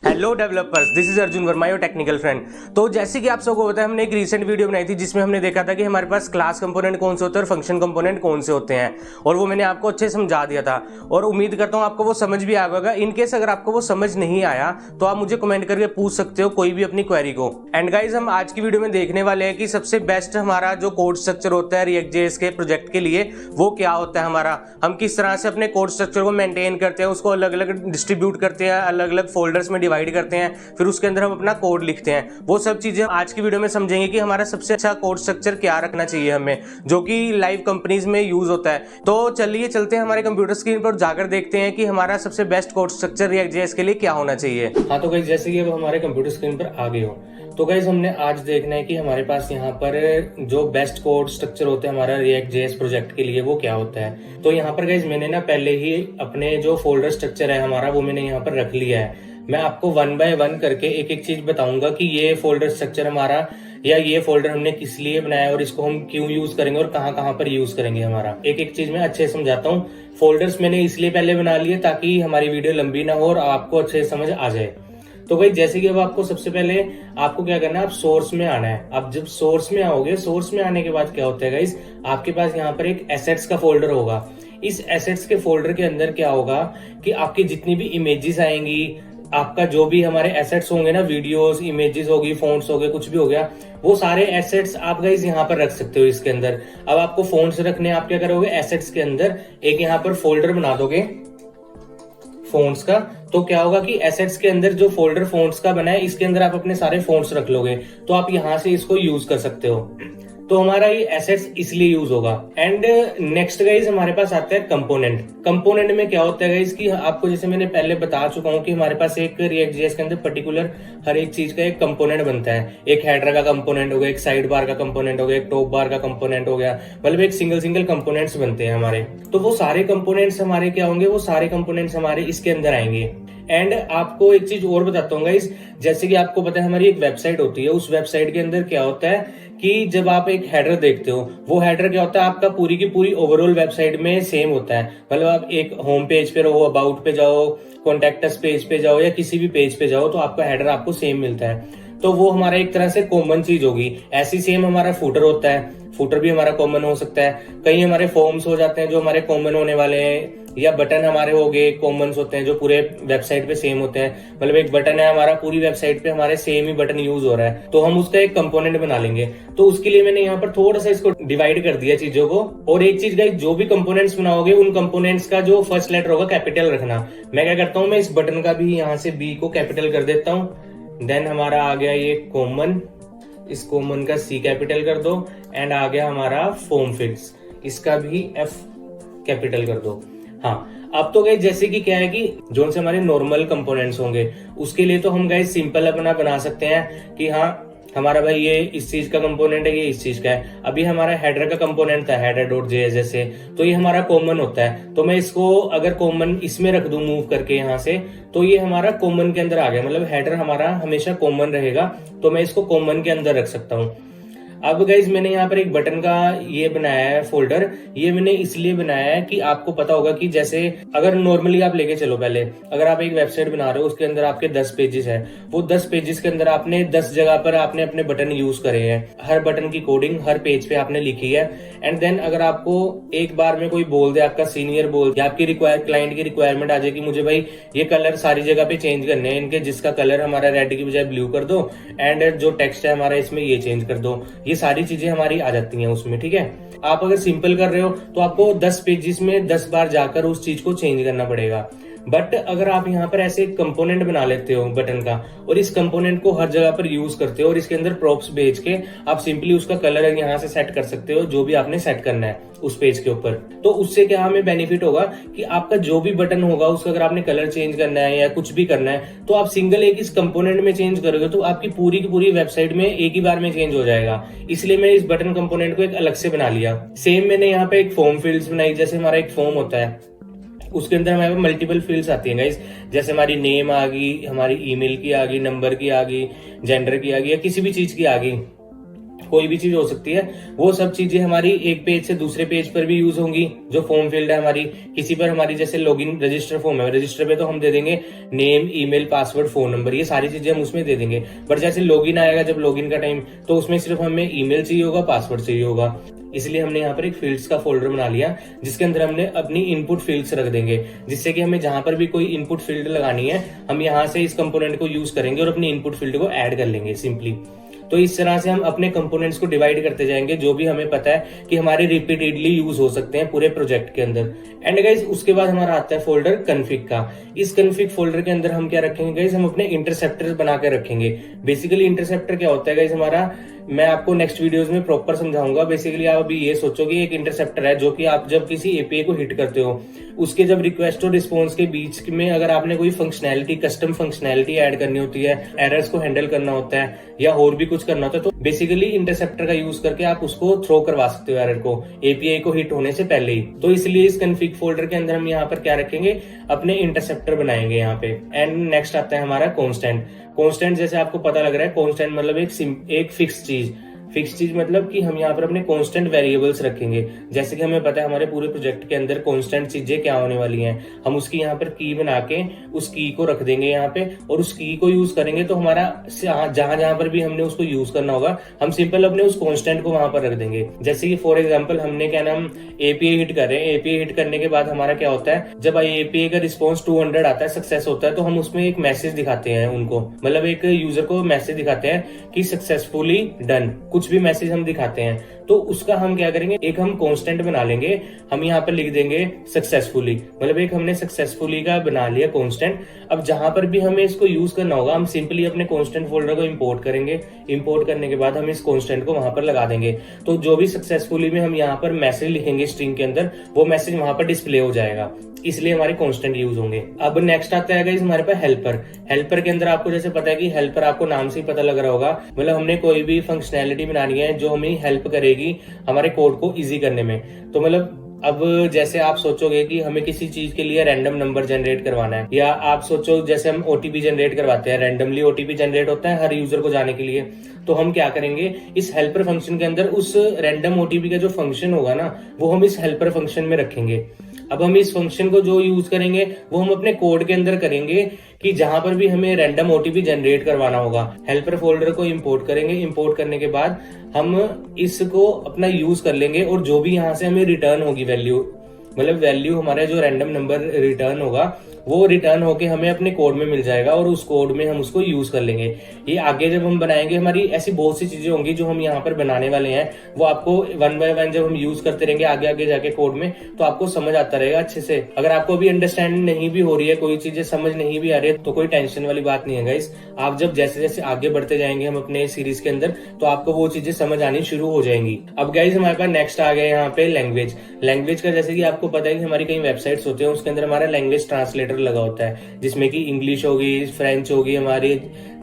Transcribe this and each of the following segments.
Hello developers, this is Arjun Verma your technical friend. तो जैसे कि आप सबको पता है, हमने एक रीसेंट वीडियो बनाई थी जिसमें हमने देखा था कि हमारे पास क्लास कंपोनेंट कौन से होते हैं और फंक्शन कंपोनेंट कौन से होते हैं, और वो मैंने आपको अच्छे समझा दिया था और उम्मीद करता हूँ आपको वो समझ भी आया होगा। इनकेस अगर आपको वो समझ नहीं आया तो आप मुझे कमेंट करके पूछ सकते हो कोई भी अपनी क्वेरी को। एंड गाइज, हम आज की वीडियो में देखने वाले हैं कि सबसे बेस्ट हमारा जो कोड स्ट्रक्चर होता है React.js के प्रोजेक्ट के लिए वो क्या होता है हमारा, हम किस तरह से अपने कोड स्ट्रक्चर को मेंटेन करते हैं, उसको अलग अलग डिस्ट्रीब्यूट करते हैं, अलग अलग फोल्डर्स में डिवाइड करते हैं, फिर उसके अंदर हम अपना कोड लिखते हैं। वो सब चीजें आज की वीडियो में समझेंगे कि हमारा सबसे अच्छा कोड स्ट्रक्चर क्या रखना चाहिए हमें, जो कि लाइव कंपनीज में यूज होता है। तो चलिए चलते हैं हमारे कंप्यूटर स्क्रीन पर जाकर देखते हैं कि हमारा सबसे बेस्ट कोड स्ट्रक्चर React.js के लिए क्या होना चाहिए। हाँ तो गाइस, जैसे कि अब हमारे कंप्यूटर स्क्रीन पर आ गए हो तो गाइस हमने आज देखना है कि हमारे पास यहाँ पर जो बेस्ट कोड स्ट्रक्चर होता है हमारा React.js प्रोजेक्ट के लिए वो क्या होता है। तो यहाँ पर गाइस मैंने ना पहले ही अपने जो फोल्डर स्ट्रक्चर है हमारा वो मैंने यहाँ पर रख लिया है। मैं आपको वन बाय वन करके एक एक चीज बताऊंगा कि ये फोल्डर स्ट्रक्चर हमारा या ये फोल्डर हमने किस लिए बनाया और इसको हम क्यों यूज करेंगे और कहाँ कहाँ पर यूज करेंगे। हमारा एक एक चीज मैं अच्छे से समझाता हूँ। फोल्डर्स मैंने इसलिए पहले बना लिए ताकि हमारी वीडियो लंबी ना हो और आपको अच्छे से समझ आ जाए। तो भाई जैसे कि अब आपको सबसे पहले आपको क्या करना है, आप सोर्स में आना है। अब जब सोर्स में आओगे, सोर्स में आने के बाद क्या होता है गाइस, आपके पास यहाँ पर एक एसेट्स का फोल्डर होगा। इस एसेट्स के फोल्डर के अंदर क्या होगा कि आपकी जितनी भी इमेजेस आएंगी, आपका जो भी हमारे एसेट्स होंगे ना, वीडियोस, इमेजेस होगी, फोन्ट्स हो गए, कुछ भी हो गया, वो सारे एसेट्स आप गाइस यहाँ पर रख सकते हो इसके अंदर। अब आपको फोन्ट्स रखने, आप क्या करोगे, एसेट्स के अंदर एक यहाँ पर फोल्डर बना दोगे फोन्ट्स का। तो क्या होगा कि एसेट्स के अंदर जो फोल्डर फोन्ट्स का बना है इसके अंदर आप अपने सारे फोन्ट्स रख लोगे, तो आप यहां से इसको यूज कर सकते हो। तो हमारा ये एसेट्स इसलिए यूज होगा। एंड नेक्स्ट गाइज हमारे पास आता है कंपोनेंट। कंपोनेंट में क्या होता है गाइज कि आपको जैसे मैंने पहले बता चुका हूं कि हमारे पास एक React.js के अंदर पर्टिकुलर हर एक चीज का एक कंपोनेंट बनता है। एक हेडर का कंपोनेंट हो गया, एक साइड बार का कंपोनेंट हो गया, एक टॉप बार का कंपोनेंट हो गया, मतलब एक सिंगल कंपोनेंट्स बनते हैं हमारे। तो वो सारे कंपोनेंट्स हमारे क्या होंगे, वो सारे कंपोनेंट्स हमारे इसके अंदर आएंगे। एंड आपको एक चीज और बताता हूँ गाइस, जैसे कि आपको पता है हमारी एक वेबसाइट होती है, उस वेबसाइट के अंदर क्या होता है कि जब आप एक हेडर देखते हो, वो हेडर क्या होता है आपका पूरी की पूरी ओवरऑल वेबसाइट में सेम होता है। मतलब आप एक होम पेज पे रहो, अबाउट पे जाओ, कॉन्टेक्ट अस पेज पे जाओ या किसी भी पेज पे जाओ, तो आपका हेडर आपको सेम मिलता है। तो वो हमारा एक तरह से कॉमन चीज होगी। ऐसी सेम हमारा फुटर होता है, फुटर भी हमारा कॉमन हो सकता है। कई हमारे फॉर्म्स हो जाते हैं जो हमारे कॉमन होने वाले हैं, या बटन हमारे हो गए कॉमन्स होते हैं जो पूरे वेबसाइट पे सेम होते हैं। मतलब एक बटन है हमारा, पूरी वेबसाइट पे हमारे सेम ही बटन यूज हो रहा है, तो हम उसका एक कंपोनेंट बना लेंगे। तो उसके लिए मैंने यहाँ पर थोड़ा सा इसको डिवाइड कर दिया चीजों को। और एक चीज गाइस, जो भी कंपोनेंट्स बनाओगे उन कंपोनेंट्स का जो फर्स्ट लेटर होगा कैपिटल रखना। मैं क्या करता हूँ, मैं इस बटन का भी यहाँ से बी को कैपिटल कर देता हूँ। देन हमारा आ गया ये कॉमन, इस कॉमन का सी कैपिटल कर दो। एंड आ गया हमारा फॉर्म फिल्स, इसका भी एफ कैपिटल कर दो। हाँ, अब तो गाइस जैसे कि क्या है कि जो से हमारे नॉर्मल कंपोनेंट्स होंगे उसके लिए तो हम गाइस सिंपल अपना बना सकते हैं कि हाँ हमारा भाई ये इस चीज का कंपोनेंट है, ये इस चीज का है। अभी हमारा हेडर का कंपोनेंट था header.js जैसे, तो ये हमारा कॉमन होता है। तो मैं इसको अगर कॉमन इसमें रख दूं मूव करके यहाँ से, तो ये हमारा कॉमन के अंदर आ गया। मतलब हेडर हमारा हमेशा कॉमन रहेगा, तो मैं इसको कॉमन के अंदर रख सकता हूँ। अब गाइज मैंने यहाँ पर एक बटन का ये बनाया है फोल्डर। ये मैंने इसलिए बनाया है कि आपको पता होगा कि जैसे अगर नॉर्मली आप लेके चलो, पहले अगर आप एक वेबसाइट बना रहे हो, उसके अंदर आपके 10 पेजेस है, वो 10 पेजेस के अंदर आपने 10 जगह पर आपने अपने बटन यूज करे हैं। हर बटन की कोडिंग हर पेज पे आपने लिखी है। एंड देन अगर आपको एक बार में कोई बोल दे, आपका सीनियर बोल या आपकी क्लाइंट की रिक्वायरमेंट आ जाए कि मुझे भाई ये कलर सारी जगह पे चेंज करने हैं इनके, जिसका कलर हमारा रेड की बजाय ब्लू कर दो, एंड जो टेक्स्ट है हमारा इसमें ये चेंज कर दो, ये सारी चीजें हमारी आ जाती हैं उसमें। ठीक है, आप अगर सिंपल कर रहे हो तो आपको 10 पेजेस में 10 बार जाकर उस चीज को चेंज करना पड़ेगा। बट अगर आप यहाँ पर ऐसे कंपोनेंट बना लेते हो बटन का, और इस कंपोनेंट को हर जगह पर यूज करते हो, और इसके अंदर प्रॉप्स भेज के आप सिंपली उसका कलर यहाँ से सेट कर सकते हो, जो भी आपने सेट करना है उस पेज के ऊपर। तो उससे क्या हमें बेनिफिट होगा कि आपका जो भी बटन होगा उसका अगर आपने कलर चेंज करना है या कुछ भी करना है, तो आप सिंगल एक इस कंपोनेंट में चेंज करोगे तो आपकी पूरी की पूरी वेबसाइट में एक ही बार में चेंज हो जाएगा। इसलिए मैंने इस बटन कंपोनेंट को एक अलग से बना लिया। सेम मैंने यहाँ पे एक फॉर्म फील्ड्स बनाई। जैसे हमारा एक फॉर्म होता है, उसके अंदर हमारे मल्टीपल फील्ड्स आती हैं गाइस। जैसे हमारी नेम आ गई, हमारी ईमेल की आ गई, नंबर की आ गई, जेंडर की आ गई, या किसी भी चीज की आ गई। कोई भी चीज हो सकती है, वो सब चीजें हमारी एक पेज से दूसरे पेज पर भी यूज होंगी। जो फॉर्म फील्ड है हमारी, किसी पर हमारी जैसे लॉगिन रजिस्टर फॉर्म है, रजिस्टर पे तो हम दे देंगे name, email, password, phone number, ये सारी चीजें हम उसमें दे देंगे। बट जैसे लॉगिन आएगा, जब लॉगिन का टाइम, तो उसमें सिर्फ हमें ईमेल चाहिए होगा, पासवर्ड चाहिए होगा। इसलिए हमने यहाँ पर एक फील्ड्स का फोल्डर बना लिया, जिसके अंदर हमने अपनी इनपुट फील्ड्स रख देंगे, जिससे कि हमें जहां पर भी कोई इनपुट फील्ड लगानी है, हम यहाँ से इस कंपोनेंट को यूज करेंगे और अपनी इनपुट फील्ड को ऐड कर लेंगे सिंपली। तो इस तरह से हम अपने कंपोनेंट्स को डिवाइड करते जाएंगे, जो भी हमें पता है कि हमारे रिपीटेडली यूज हो सकते हैं पूरे प्रोजेक्ट के अंदर। एंड गाइज उसके बाद हमारा आता है फोल्डर कन्फिग का। इस कन्फिग फोल्डर के अंदर हम क्या रखेंगे गाइज, हम अपने इंटरसेप्टर बना के रखेंगे। बेसिकली इंटरसेप्टर क्या होता है गाइज हमारा, मैं आपको नेक्स्ट वीडियोस में प्रॉपर समझाऊंगा। बेसिकली आप अभी ये सोचो कि एक इंटरसेप्टर है जो कि आप जब किसी एपीआई को हिट करते हो, उसके जब रिक्वेस्ट और रिस्पॉन्स के बीच में अगर आपने कोई फंक्शनैलिटी, कस्टम फंक्शनैलिटी ऐड करनी होती है, एरर्स को हैंडल करना होता है या और भी कुछ करना होता है, तो बेसिकली इंटरसेप्टर का यूज करके आप उसको थ्रो करवा सकते हो एरर को, एपीआई को हिट होने से पहले ही। तो इसलिए इस कन्फिग फोल्डर के अंदर हम यहाँ पर क्या रखेंगे, अपने इंटरसेप्टर बनाएंगे यहाँ पे। एंड नेक्स्ट आता है हमारा कॉन्स्टेंट। कॉन्स्टेंट जैसे आपको पता लग रहा है, कॉन्स्टेंट मतलब एक फिक्स चीज। फिक्स चीज मतलब कि हम यहाँ पर अपने कांस्टेंट वेरिएबल्स रखेंगे। जैसे कि हमें पता है हमारे पूरे प्रोजेक्ट के अंदर कांस्टेंट चीजें क्या होने वाली हैं, हम उसकी यहाँ पर की बना के उस की को रख देंगे यहाँ पे, और उस की को यूज करेंगे। तो हमारा जहां जहां पर भी हमने उसको यूज करना होगा, हम सिंपल अपने उस कांस्टेंट को वहां पर रख देंगे। जैसे कि फॉर एग्जाम्पल हमने क्या नाम एपीआई हिट कर रहे हैं, एपीआई हिट करने के बाद हमारा क्या होता है, जब एपीआई का रिस्पॉन्स 200 आता है, सक्सेस होता है, तो हम उसमें एक मैसेज दिखाते हैं उनको, मतलब एक यूजर को मैसेज दिखाते हैं कि सक्सेसफुली डन, कुछ भी मैसेज हम दिखाते हैं। तो उसका हम क्या करेंगे, एक हम कांस्टेंट बना लेंगे, हम यहाँ पर लिख देंगे सक्सेसफुली, मतलब एक हमने सक्सेसफुली का बना लिया कांस्टेंट। अब जहां पर भी हमें इसको यूज करना होगा, हम सिंपली अपने कांस्टेंट फोल्डर को इंपोर्ट करेंगे। इंपोर्ट करने के बाद हम इस कांस्टेंट को वहां पर लगा देंगे। तो जो भी सक्सेसफुली में हम यहाँ पर मैसेज लिखेंगे स्ट्रिंग के अंदर, वो मैसेज वहां पर डिस्प्ले हो जाएगा, इसलिए हमारे कांस्टेंट यूज होंगे। अब नेक्स्ट आता है गाइस हमारे पास हेल्पर। हेल्पर के अंदर आपको जैसे पता है कि हेल्पर, आपको नाम से ही पता लग रहा होगा, मतलब हमने कोई भी फंक्शनैलिटी बनानी है जो हमें हेल्प करेगी हमारे कोड को इजी करने में। तो मतलब अब जैसे आप सोचोगे कि हमें किसी चीज के लिए रैंडम नंबर जनरेट करवाना है, या आप सोचो जैसे हम ओटीपी जनरेट करवाते हैं, रैंडमली ओटीपी जनरेट होता है हर यूजर को जाने के लिए, तो हम क्या करेंगे, इस हेल्पर फंक्शन के अंदर उस रैंडम ओटीपी का जो फंक्शन होगा ना, वो हम इस हेल्पर फंक्शन में रखेंगे। अब हम इस फंक्शन को जो यूज करेंगे वो हम अपने कोड के अंदर करेंगे कि जहां पर भी हमें रैंडम ओटीपी जनरेट करवाना होगा, हेल्पर फोल्डर को इंपोर्ट करेंगे। इंपोर्ट करने के बाद हम इसको अपना यूज कर लेंगे, और जो भी यहाँ से हमें रिटर्न होगी वैल्यू, मतलब वैल्यू हमारा जो रैंडम नंबर रिटर्न होगा, वो रिटर्न होके हमें अपने कोड में मिल जाएगा, और उस कोड में हम उसको यूज कर लेंगे। ये आगे जब हम बनाएंगे, हमारी ऐसी बहुत सी चीजें होंगी जो हम यहाँ पर बनाने वाले हैं, वो आपको वन बाय वन जब हम यूज करते रहेंगे आगे आगे जाके कोड में, तो आपको समझ आता रहेगा अच्छे से। अगर आपको अभी अंडरस्टैंड नहीं भी हो रही है, कोई चीजें समझ नहीं भी आ रही है, तो कोई टेंशन वाली बात नहीं है गाइस। आप जब जैसे जैसे आगे बढ़ते जाएंगे हम अपने सीरीज के अंदर, तो आपको वो चीजें समझ आनी शुरू हो जाएंगी। अब गाइस हमारे पास नेक्स्ट आ गया यहाँ पे लैंग्वेज। लैंग्वेज का जैसे कि आपको पता है कि हमारी कई वेबसाइट्स होते हैं, उसके अंदर हमारा लैंग्वेज ट्रांसलेटर लगा होता है, जिसमें कि इंग्लिश होगी, फ्रेंच होगी, हमारी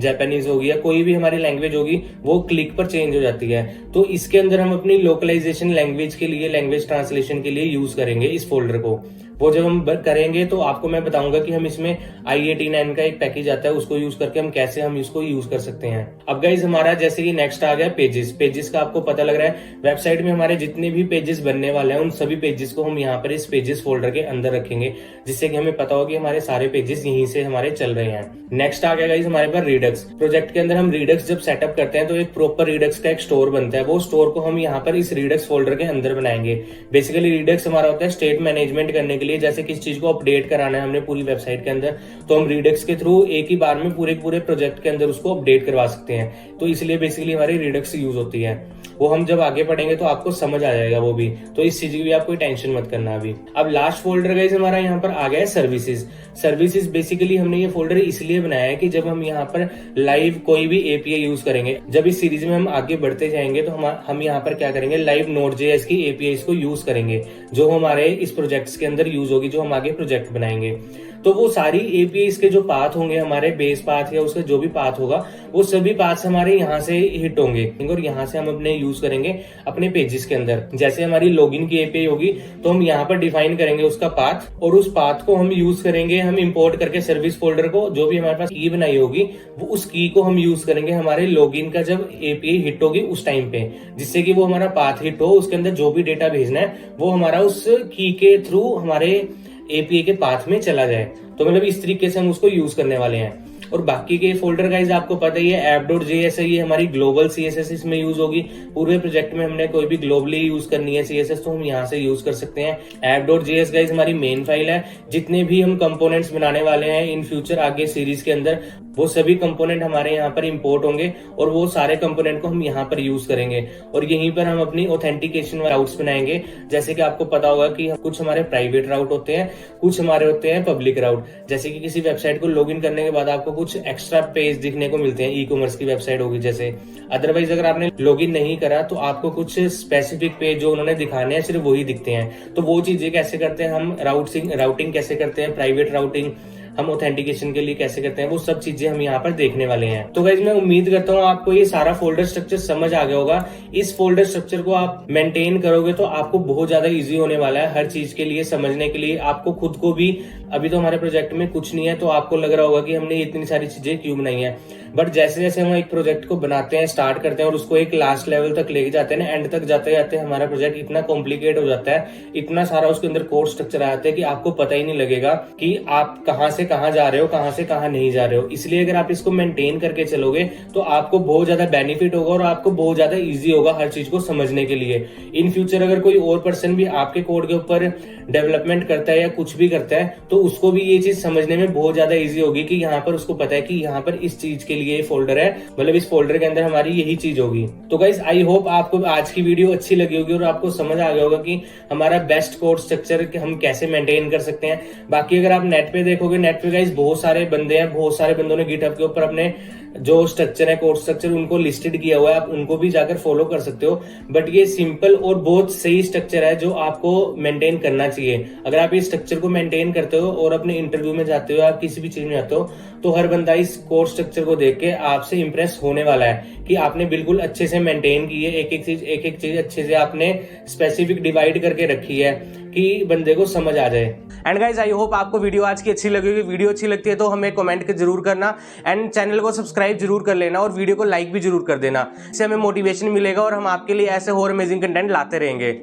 जापानीज होगी, या कोई भी हमारी लैंग्वेज होगी, वो क्लिक पर चेंज हो जाती है। तो इसके अंदर हम अपनी लोकलाइजेशन लैंग्वेज के लिए, लैंग्वेज ट्रांसलेशन के लिए यूज करेंगे इस फोल्डर को। वो जब हम करेंगे तो आपको मैं बताऊंगा कि हम इसमें i89 का एक पैकेज आता है, उसको यूज करके हम कैसे हम इसको यूज कर सकते हैं। अब गाइज हमारा जैसे कि नेक्स्ट आ गया पेजेस। पेजेस का आपको पता लग रहा है, वेबसाइट में हमारे जितने भी पेजेस बनने वाले हैं, उन सभी पेजेस को हम यहाँ पर इस पेजेस फोल्डर के अंदर रखेंगे, जिससे कि हमें पता हो कि हमारे सारे पेजेस यहीं से हमारे चल रहे हैं। नेक्स्ट आ गया गाइज हमारे पास रिडक्स। प्रोजेक्ट के अंदर हम रिडक्स जब सेटअप करते हैं, तो एक प्रॉपर रिडक्स का एक स्टोर बनता है, वो स्टोर को हम यहाँ पर इस रिडक्स फोल्डर के अंदर बनाएंगे। बेसिकली रिडक्स हमारा होता है स्टेट मैनेजमेंट करने के लिए, जैसे किस चीज को अपडेट कराना है हमने पूरी वेबसाइट के अंदर, तो हम रिडक्स के थ्रू एक ही बार में पूरे प्रोजेक्ट के अंदर उसको अपडेट करवा सकते हैं। तो इसलिए बेसिकली हमारी रिडक्स यूज होती है। वो हम जब आगे पढ़ेंगे तो आपको समझ आ जाएगा वो भी, तो इस चीज की भी आप कोई टेंशन मत करना अभी। अब लास्ट फोल्डर गाइस हमारा यहाँ पर आ गया है सर्विसेज। सर्विसेज बेसिकली हमने ये फोल्डर इसलिए बनाया है कि जब हम यहाँ पर लाइव कोई भी एपीआई यूज करेंगे, जब इस सीरीज में हम आगे बढ़ते जाएंगे, तो हम यहाँ पर क्या करेंगे, लाइव Node.js की एपीआई को यूज करेंगे, जो हमारे इस प्रोजेक्ट्स के अंदर यूज होगी, जो हम आगे प्रोजेक्ट बनाएंगे। तो वो सारी एपीआई के जो पाथ होंगे हमारे बेस पाथ या उसका जो भी पाथ होगा वो सभी पाथ्स हमारे यहाँ से हिट होंगे और यहाँ से हम अपने यूज करेंगे अपने पेजेस के अंदर। जैसे हमारी लॉगिन की एपीआई होगी तो हम यहाँ पर डिफाइन करेंगे उसका पाथ और उस पाथ को हम यूज करेंगे, हम इंपोर्ट करके सर्विस फोल्डर को जो भी हमारे पास की बनाई होगी वो उस की को हम यूज करेंगे हमारे लॉगिन का जब एपीआई हिट होगी उस टाइम पे, जिससे कि वो हमारा पाथ हिट हो, उसके अंदर जो भी डेटा भेजना है वो हमारा उस की के थ्रू हमारे एपीआई के पाथ में चला जाए। तो मतलब इस तरीके से हम उसको यूज करने वाले हैं। और बाकी के फोल्डर गाइज आपको पता ही है app.js है, ये हमारी ग्लोबल CSS इसमें यूज होगी। पूरे प्रोजेक्ट में हमने कोई भी ग्लोबली यूज करनी है CSS तो हम यहाँ से यूज कर सकते हैं। app.js गाइज हमारी मेन फाइल है। जितने भी हम कंपोनेंट्स बनाने वाले हैं इन फ्यूचर आगे सीरीज के अंदर वो सभी कंपोनेंट हमारे यहाँ पर इंपोर्ट होंगे और वो सारे कंपोनेंट को हम यहाँ पर यूज करेंगे और यहीं पर हम अपनी ऑथेंटिकेशन राउट्स बनाएंगे। जैसे कि आपको पता होगा कि कुछ हमारे प्राइवेट राउट होते हैं, कुछ हमारे होते हैं पब्लिक राउट। जैसे कि किसी वेबसाइट को लॉगिन करने के बाद आपको कुछ एक्स्ट्रा पेज दिखने को मिलते हैं, ई कॉमर्स की वेबसाइट होगी जैसे। अदरवाइज अगर आपने लॉगिन नहीं करा तो आपको कुछ स्पेसिफिक पेज जो उन्होंने दिखाने हैं सिर्फ वही दिखते हैं। तो वो चीजें कैसे करते हैं हम, राउटिंग कैसे करते हैं, प्राइवेट राउटिंग हम ऑथेंटिकेशन के लिए कैसे करते हैं, वो सब चीजें हम यहाँ पर देखने वाले हैं। तो गाइज मैं उम्मीद करता हूँ आपको ये सारा फोल्डर स्ट्रक्चर समझ आ गया होगा। इस फोल्डर स्ट्रक्चर को आप मेंटेन करोगे तो आपको बहुत ज्यादा इजी होने वाला है हर चीज के लिए समझने के लिए। आपको खुद को भी, अभी तो हमारे प्रोजेक्ट में कुछ नहीं है तो आपको लग रहा होगा कि हमने इतनी सारी चीजें क्यों बनाई है, बट जैसे जैसे हम एक प्रोजेक्ट को बनाते हैं, स्टार्ट करते हैं और उसको एक लास्ट लेवल तक लेके जाते हैं ना, एंड तक जाते जाते हमारा प्रोजेक्ट इतना कॉम्प्लिकेट हो जाता है, इतना सारा उसके अंदर कोड स्ट्रक्चर आ जाता है कि आपको पता ही नहीं लगेगा कि आप कहाँ से कहाँ जा रहे हो, कहाँ से कहाँ नहीं जा रहे हो। इसलिए अगर आप इसको मेंटेन करके चलोगे तो आपको बहुत ज्यादा बेनिफिट होगा और आपको बहुत ज्यादा इजी होगा हर चीज को समझने के लिए। इन फ्यूचर अगर कोई और पर्सन भी आपके कोड के ऊपर डेवलपमेंट करता है या कुछ भी करता है तो उसको भी ये चीज समझने में बहुत ज्यादा इजी होगी कि यहाँ पर उसको पता है कि यहाँ पर इस चीज के लिए फोल्डर है, मतलब इस फोल्डर के अंदर हमारी यही चीज होगी। तो गाइस आई होप आपको आज की वीडियो अच्छी लगी होगी और आपको समझ आ गया होगा कि हमारा बेस्ट कोड स्ट्रक्चर हम कैसे मेंटेन कर सकते हैं। बाकी अगर आप नेट पे देखोगे, नेट पे गाइस बहुत सारे बंदे हैं, बहुत सारे बंदों ने गिटहब के ऊपर अपने जो स्ट्रक्चर है, कोड स्ट्रक्चर उनको लिस्टेड किया हुआ है, आप उनको भी जाकर फॉलो कर सकते हो। बट ये सिंपल और बहुत सही स्ट्रक्चर है जो आपको मेंटेन करना चाहिए। अगर आप इस स्ट्रक्चर को मेंटेन करते हो और अपने इंटरव्यू में जाते हो, आप किसी भी चीज में जाते हो, तो हर बंदा इस कोड स्ट्रक्चर को देख के आपसे इंप्रेस होने वाला है कि आपने बिल्कुल अच्छे से मेंटेन की है, एक एक चीज अच्छे से आपने स्पेसिफिक डिवाइड करके रखी है कि बंदे को समझ आ जाए। एंड गाइज आई होप आपको वीडियो आज की अच्छी लगी होगी। वीडियो अच्छी लगती है तो हमें कमेंट जरूर करना एंड चैनल को सब्सक्राइब जरूर कर लेना और वीडियो को लाइक भी जरूर कर देना। इससे हमें मोटिवेशन मिलेगा और हम आपके लिए ऐसे और अमेजिंग कंटेंट लाते रहेंगे।